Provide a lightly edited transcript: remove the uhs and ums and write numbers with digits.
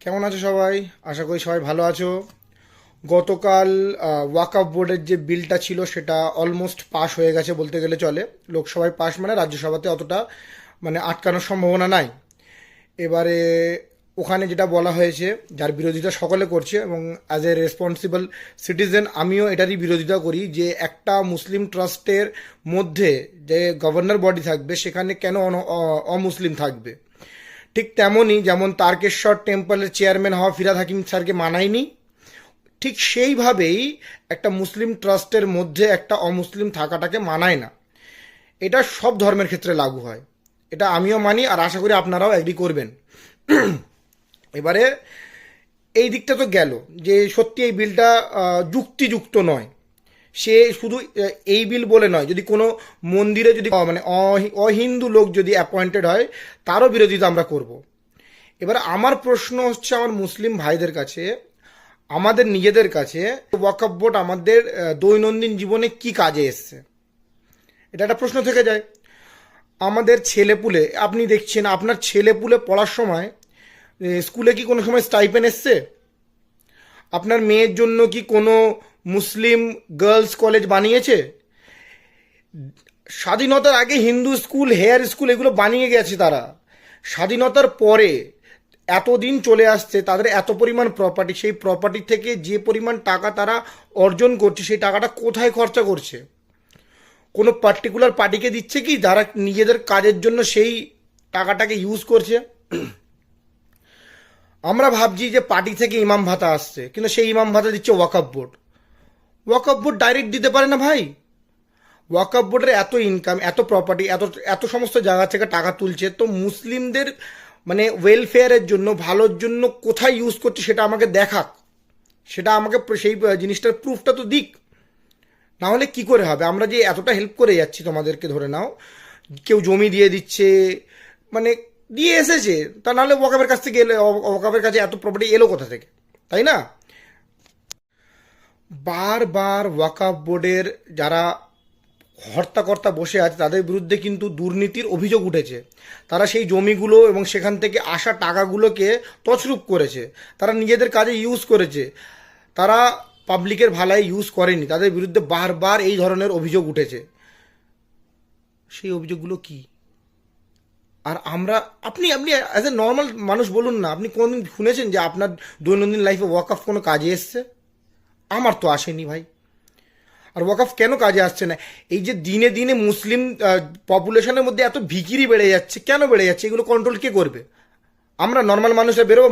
কেমন আছো সবাই? আশা করি সবাই ভালো আছো। গতকাল ওয়াকফ বোর্ডের যে বিলটা ছিল সেটা অলমোস্ট পাস হয়ে গেছে বলতে গেলে চলে। লোকসভায় পাস মানে রাজ্যসভাতে অতটা মানে আটকানোর সম্ভাবনা নাই। এবারে ওখানে যেটা বলা হয়েছে, যার বিরোধিতা সকলে করছে এবং অ্যাজ এ রেসপন্সিবল সিটিজেন আমিও এটারই বিরোধিতা করি, যে একটা মুসলিম ট্রাস্টের মধ্যে যে গভর্নর বডি থাকবে সেখানে কেন অমুসলিম থাকবে। ঠিক তেমনই যেমন তারকেশ্বর টেম্পলের চেয়ারম্যান হওয়া ফিরহাদ হাকিম স্যারকে মানায়নি, ঠিক সেইভাবেই একটা মুসলিম ট্রাস্টের মধ্যে একটা অমুসলিম থাকাটাকে মানায় না। এটা সব ধর্মের ক্ষেত্রে লাগু হয়, এটা আমিও মানি আর আশা করি আপনারাও এগ্রি করবেন। এবারে এই দিকটা তো গেল যে সত্যি এই বিলটা যুক্তিযুক্ত নয়। সে শুধু এই বিল বলে নয়, যদি কোনো মন্দিরে যদি মানে অহিন্দু লোক যদি অ্যাপয়েন্টেড হয় তারও বিরোধিতা আমরা করব। এবার আমার প্রশ্ন হচ্ছে আমার মুসলিম ভাইদের কাছে, আমাদের নিজেদের কাছে, ওয়াকফ বোর্ড আমাদের দৈনন্দিন জীবনে কি কাজে এসছে, এটা একটা প্রশ্ন থেকে যায়। আমাদের ছেলেপুলে, আপনি দেখছেন আপনার ছেলেপুলে পড়ার সময় স্কুলে কি কোনো সময় স্টাইপেন এসছে? আপনার মেয়ের জন্য কি কোনো মুসলিম গার্লস কলেজ বানিয়েছে? স্বাধীনতার আগে হিন্দু স্কুল, হেয়ার স্কুল এগুলো বানিয়ে গেছে তারা। স্বাধীনতার পরে এতদিন চলে আসছে, তাদের এত পরিমাণ প্রপার্টি, সেই প্রপার্টি থেকে যে পরিমাণ টাকা তারা অর্জন করছে সেই টাকাটা কোথায় খরচা করছে? কোনো পার্টিকুলার পার্টিকে দিচ্ছে কি যারা নিজেদের কাজের জন্য সেই টাকাটাকে ইউজ করছে? আমরা ভাবছি যে পার্টি থেকে ইমাম ভাতা আসছে, কিন্তু সেই ইমাম ভাতা দিচ্ছে ওয়াকফ বোর্ড। ওয়াকফ বোর্ড ডাইরেক্ট দিতে পারে না ভাই। ওয়াকফ বোর্ডের এত ইনকাম, এত প্রপার্টি, এত এত সমস্ত জায়গা থেকে টাকা তুলছে, তো মুসলিমদের মানে ওয়েলফেয়ারের জন্য, ভালোর জন্য কোথায় ইউজ করছে সেটা আমাকে দেখাক, সেটা আমাকে সেই জিনিসটার প্রুফটা তো দিক। না হলে কি করে হবে? আমরা যে এতটা হেল্প করে যাচ্ছি তোমাদেরকে, ধরে নাও কেউ জমি দিয়ে দিচ্ছে, মানে দিয়ে এসেছে, তা নাহলে ওয়াকফের কাছ থেকে এলো, ওয়াকফের কাছে এত প্রপার্টি এলো কোথা থেকে, তাই না? বারবার ওয়াকফ বোর্ডের যারা হর্তাকর্তা বসে আছে তাদের বিরুদ্ধে কিন্তু দুর্নীতির অভিযোগ উঠেছে। তারা সেই জমিগুলো এবং সেখান থেকে আসা টাকাগুলোকে তছরূপ করেছে, তারা নিজেদের কাজে ইউজ করেছে, তারা পাবলিকের ভালাই ইউজ করেনি। তাদের বিরুদ্ধে বারবার এই ধরনের অভিযোগ উঠেছে। সেই অভিযোগগুলো কি? আর আমরা, আপনি আপনি অ্যাজ এ নর্মাল মানুষ বলুন না, আপনি কোনোদিন শুনেছেন যে আপনার দৈনন্দিন লাইফে ওয়াকফ কোনো কাজে এসছে? আমার তো আসেনি ভাই। আর ওয়াকফ কেন কাজে আসছে না? এই যে দিনে দিনে মুসলিম পপুলেশনের মধ্যে এত ভিখিরি বেড়ে যাচ্ছে, কেন বেড়ে যাচ্ছে? এগুলো কন্ট্রোল কে করবে? আমরা নর্মাল মানুষরা বেরোবো